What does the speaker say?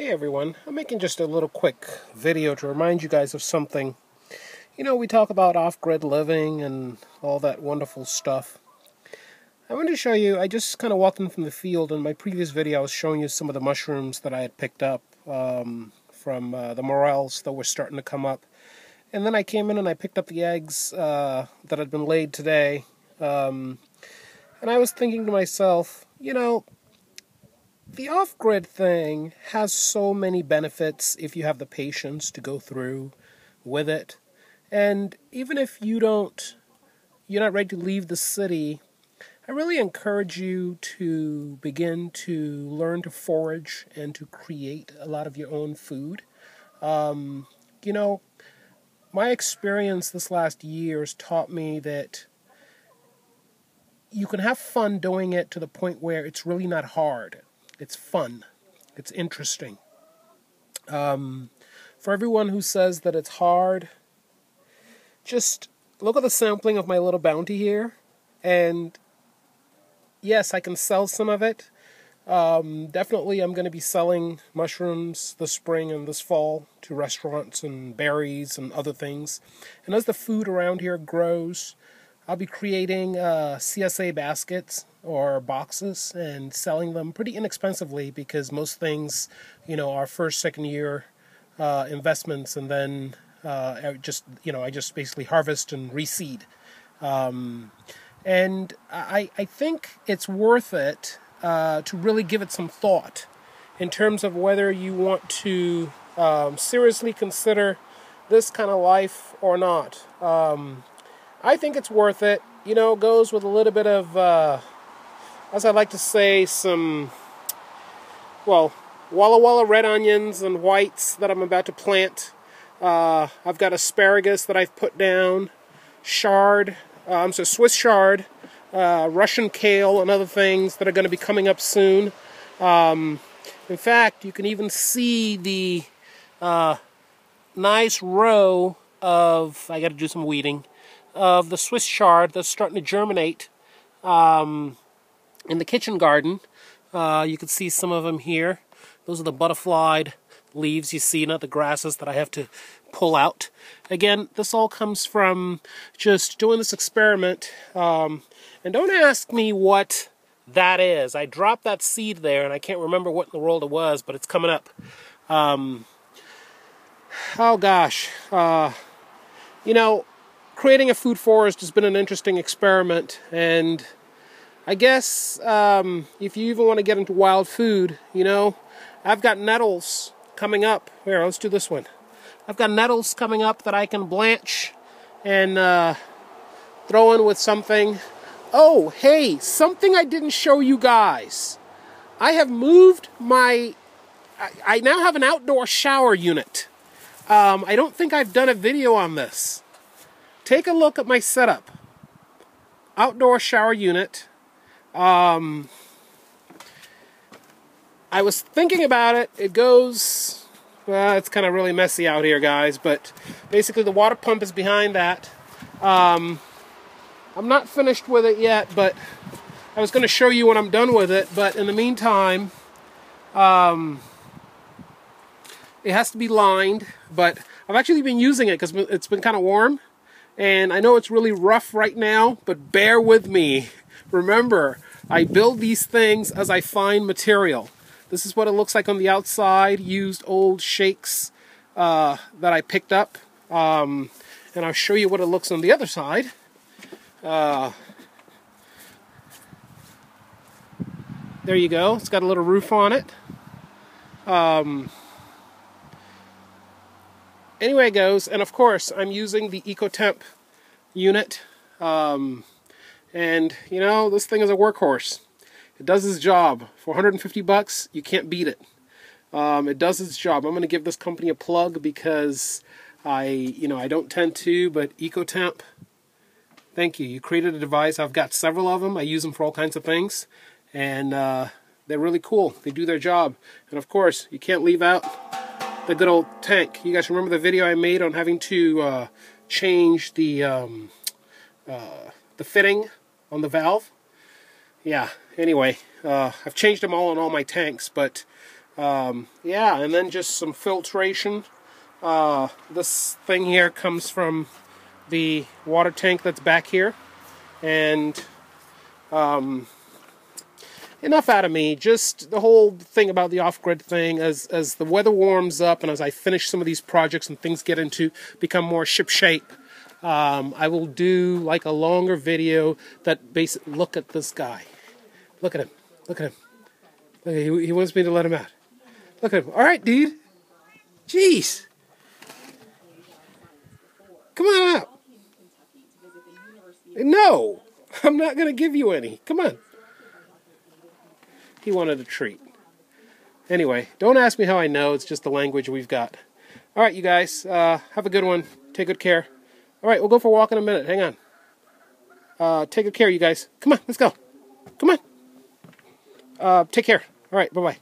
Hey everyone, I'm making just a little quick video to remind you guys of something. You know, we talk about off-grid living and all that wonderful stuff. I wanted to show you, I just kind of walked in from the field. In my previous video I was showing you some of the mushrooms that I had picked up from the morels that were starting to come up. And then I came in and I picked up the eggs that had been laid today. And I was thinking to myself, you know, the off-grid thing has so many benefits if you have the patience to go through with it. And even if you're not ready to leave the city, I really encourage you to begin to learn to forage and to create a lot of your own food. You know, my experience this last year has taught me that you can have fun doing it to the point where it's really not hard. It's fun. It's interesting. For everyone who says that it's hard, just look at the sampling of my little bounty here. And yes, I can sell some of it. Definitely I'm going to be selling mushrooms this spring and this fall to restaurants and berries and other things. And as the food around here grows, I'll be creating CSA baskets or boxes and selling them pretty inexpensively, because most things, you know, are first, second year investments, and then I just basically harvest and reseed. And I think it's worth it to really give it some thought in terms of whether you want to seriously consider this kind of life or not. I think it's worth it. You know, it goes with a little bit of, as I like to say, some, well, Walla Walla red onions and whites that I'm about to plant. I've got asparagus that I've put down, chard, Swiss chard, Russian kale, and other things that are going to be coming up soon. In fact, you can even see the nice row of, I got to do some weeding, of the Swiss chard that's starting to germinate in the kitchen garden. You can see some of them here. Those are the butterflied leaves you see, not the grasses that I have to pull out. Again, this all comes from just doing this experiment. And don't ask me what that is. I dropped that seed there and I can't remember what in the world it was, but it's coming up. Oh gosh. You know, creating a food forest has been an interesting experiment, and I guess if you even want to get into wild food, you know, I've got nettles coming up. Here, let's do this one. I've got nettles coming up that I can blanch and throw in with something. Oh, hey, something I didn't show you guys. I have moved my... I now have an outdoor shower unit. I don't think I've done a video on this. Take a look at my setup. Outdoor shower unit. I was thinking about it. It goes... Well, it's kind of really messy out here, guys. But basically the water pump is behind that. I'm not finished with it yet, but I was going to show you when I'm done with it. But in the meantime, it has to be lined. But I've actually been using it because it's been kind of warm. And I know it's really rough right now, but bear with me. Remember, I build these things as I find material. This is what it looks like on the outside. Used old shakes that I picked up. And I'll show you what it looks on the other side. There you go. It's got a little roof on it. Anyway it goes, and of course I'm using the EcoTemp unit, and you know, this thing is a workhorse. It does its job. For 150 bucks, you can't beat it. It does its job. I'm going to give this company a plug because I don't tend to, but EcoTemp, thank you. You created a device. I've got several of them. I use them for all kinds of things, and they're really cool. They do their job, and of course, you can't leave out the good old tank. You guys remember the video I made on having to change the fitting on the valve? Yeah, anyway, I've changed them all on all my tanks, but Yeah, and then just some filtration. This thing here comes from the water tank that's back here. And enough out of me. Just the whole thing about the off-grid thing, as the weather warms up and as I finish some of these projects and things become more ship-shape, I will do like a longer video that basically, look at this guy. Look at him. Look at him. Look, he wants me to let him out. Look at him. All right, dude. Jeez. Come on out. No, I'm not going to give you any. Come on. He wanted a treat. Anyway, don't ask me how I know. It's just the language we've got. All right, you guys. Have a good one. Take good care. All right, we'll go for a walk in a minute. Hang on. Take good care, you guys. Come on, let's go. Come on. Take care. All right, bye-bye.